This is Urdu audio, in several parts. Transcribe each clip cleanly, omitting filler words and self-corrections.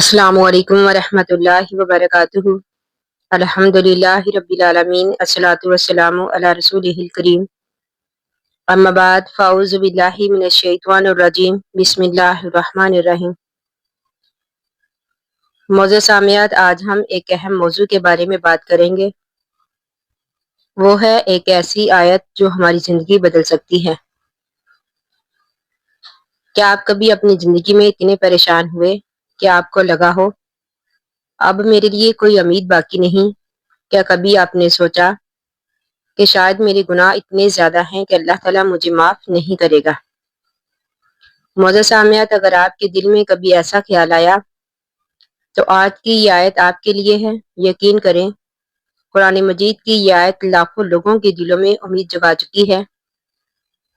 السلام علیکم ورحمۃ اللہ وبرکاتہ۔ الحمدللہ رب العالمین، الصلاۃ والسلام علی رسولہ الکریم، اما بعد، فاعوذ باللہ من الشیطان الرجیم، بسم اللہ الرحمن الرحیم۔ معزز سامعات، آج ہم ایک اہم موضوع کے بارے میں بات کریں گے۔ وہ ہے ایک ایسی آیت جو ہماری زندگی بدل سکتی ہے۔ کیا آپ کبھی اپنی زندگی میں اتنے پریشان ہوئے کہ آپ کو لگا ہو اب میرے لیے کوئی امید باقی نہیں؟ کیا کبھی آپ نے سوچا کہ شاید میرے گناہ اتنے زیادہ ہیں کہ اللہ تعالیٰ مجھے معاف نہیں کرے گا؟ معزز سامعات، اگر آپ کے دل میں کبھی ایسا خیال آیا تو آج کی یہ آیت آپ کے لیے ہے۔ یقین کریں، قرآن مجید کی یہ آیت لاکھوں لوگوں کے دلوں میں امید جگا چکی ہے،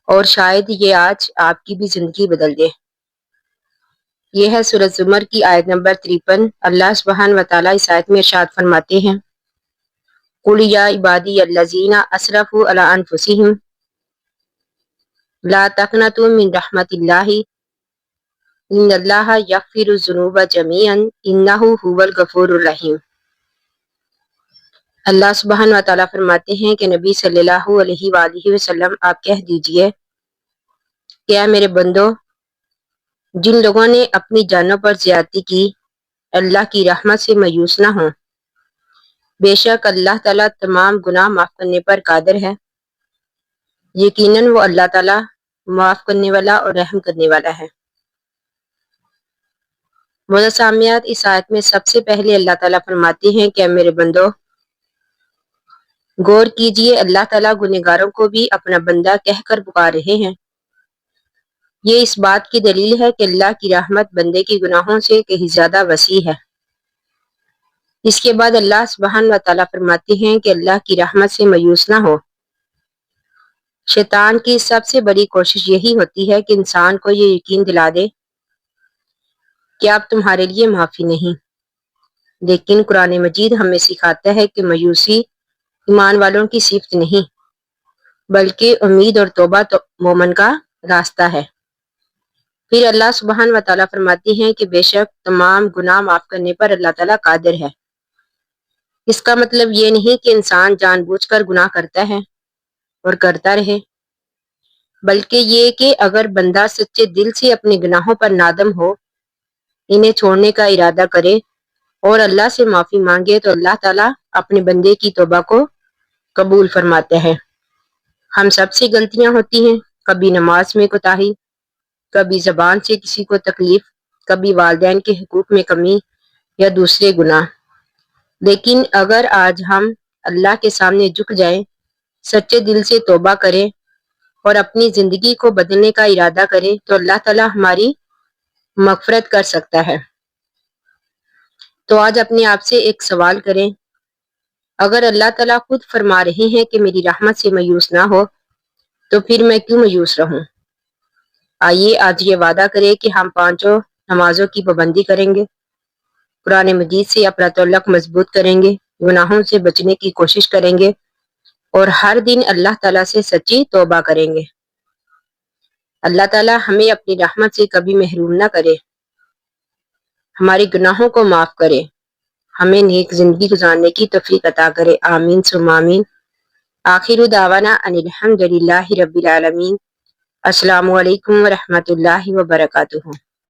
اور شاید یہ آج آپ کی بھی زندگی بدل دے۔ یہ ہے سورۃ زمر کی آیت نمبر 53۔ اللہ سبحانہ وتعالیٰ اس آیت میں ارشاد فرماتے ہیں، قُلْ يَا عِبَادِيَ الَّذِينَ أَسْرَفُوا عَلَىٰ أَنفُسِهِمْ لَا تَقْنَطُوا مِنْ رَحْمَةِ اللَّهِ إِنَّ اللَّهَ يَغْفِرُ الذُّنُوبَ جَمِيعًا إِنَّهُ هُوَ الْغَفُورُ الرَّحِيمُ۔ اللہ سبحانہ وتعالیٰ فرماتے ہیں کہ نبی صلی اللہ علیہ وآلہ وسلم آپ کہہ دیجئے کہ اے میرے بندو، جن لوگوں نے اپنی جانوں پر زیادتی کی اللہ کی رحمت سے مایوس نہ ہوں۔ بے شک اللہ تعالیٰ تمام گناہ معاف کرنے پر قادر ہے۔ یقیناً وہ اللہ تعالیٰ معاف کرنے والا اور رحم کرنے والا ہے۔ معزز سامعات، اس آیت میں سب سے پہلے اللہ تعالیٰ فرماتے ہیں کہ اے میرے بندو، غور کیجئے، اللہ تعالیٰ گنہگاروں کو بھی اپنا بندہ کہہ کر پکار رہے ہیں۔ یہ اس بات کی دلیل ہے کہ اللہ کی رحمت بندے کے گناہوں سے کہیں زیادہ وسیع ہے۔ اس کے بعد اللہ سبحانہ وتعالیٰ فرماتے ہیں کہ اللہ کی رحمت سے مایوس نہ ہو۔ شیطان کی سب سے بڑی کوشش یہی ہوتی ہے کہ انسان کو یہ یقین دلا دے کہ اب تمہارے لیے معافی نہیں۔ لیکن قرآن مجید ہمیں سکھاتا ہے کہ مایوسی ایمان والوں کی صفت نہیں، بلکہ امید اور توبہ تو مومن کا راستہ ہے۔ پھر اللہ سبحانہ وتعالیٰ فرماتے ہیں کہ بے شک تمام گناہ معاف کرنے پر اللہ تعالیٰ قادر ہے۔ اس کا مطلب یہ نہیں کہ انسان جان بوجھ کر گناہ کرتا ہے اور کرتا رہے، بلکہ یہ کہ اگر بندہ سچے دل سے اپنے گناہوں پر نادم ہو، انہیں چھوڑنے کا ارادہ کرے اور اللہ سے معافی مانگے تو اللہ تعالیٰ اپنے بندے کی توبہ کو قبول فرماتا ہے۔ ہم سب سے غلطیاں ہوتی ہیں، کبھی نماز میں کوتاہی، کبھی زبان سے کسی کو تکلیف، کبھی والدین کے حقوق میں کمی یا دوسرے گناہ۔ لیکن اگر آج ہم اللہ کے سامنے جھک جائیں، سچے دل سے توبہ کریں اور اپنی زندگی کو بدلنے کا ارادہ کریں تو اللہ تعالیٰ ہماری مغفرت کر سکتا ہے۔ تو آج اپنے آپ سے ایک سوال کریں، اگر اللہ تعالیٰ خود فرما رہے ہیں کہ میری رحمت سے مایوس نہ ہو، تو پھر میں کیوں مایوس رہوں؟ آئیے آج یہ وعدہ کریں کہ ہم 5 نمازوں کی پابندی کریں گے، قرآن مجید سے اپنا تعلق مضبوط کریں گے، گناہوں سے بچنے کی کوشش کریں گے اور ہر دن اللہ تعالیٰ سے سچی توبہ کریں گے۔ اللہ تعالیٰ ہمیں اپنی رحمت سے کبھی محروم نہ کرے، ہمارے گناہوں کو معاف کرے، ہمیں نیک زندگی گزارنے کی توفیق عطا کرے۔ آمین ثم آمین۔ آخر دعوانا ان الحمدللہ رب العالمین۔ السلام علیکم ورحمۃ اللہ وبرکاتہ۔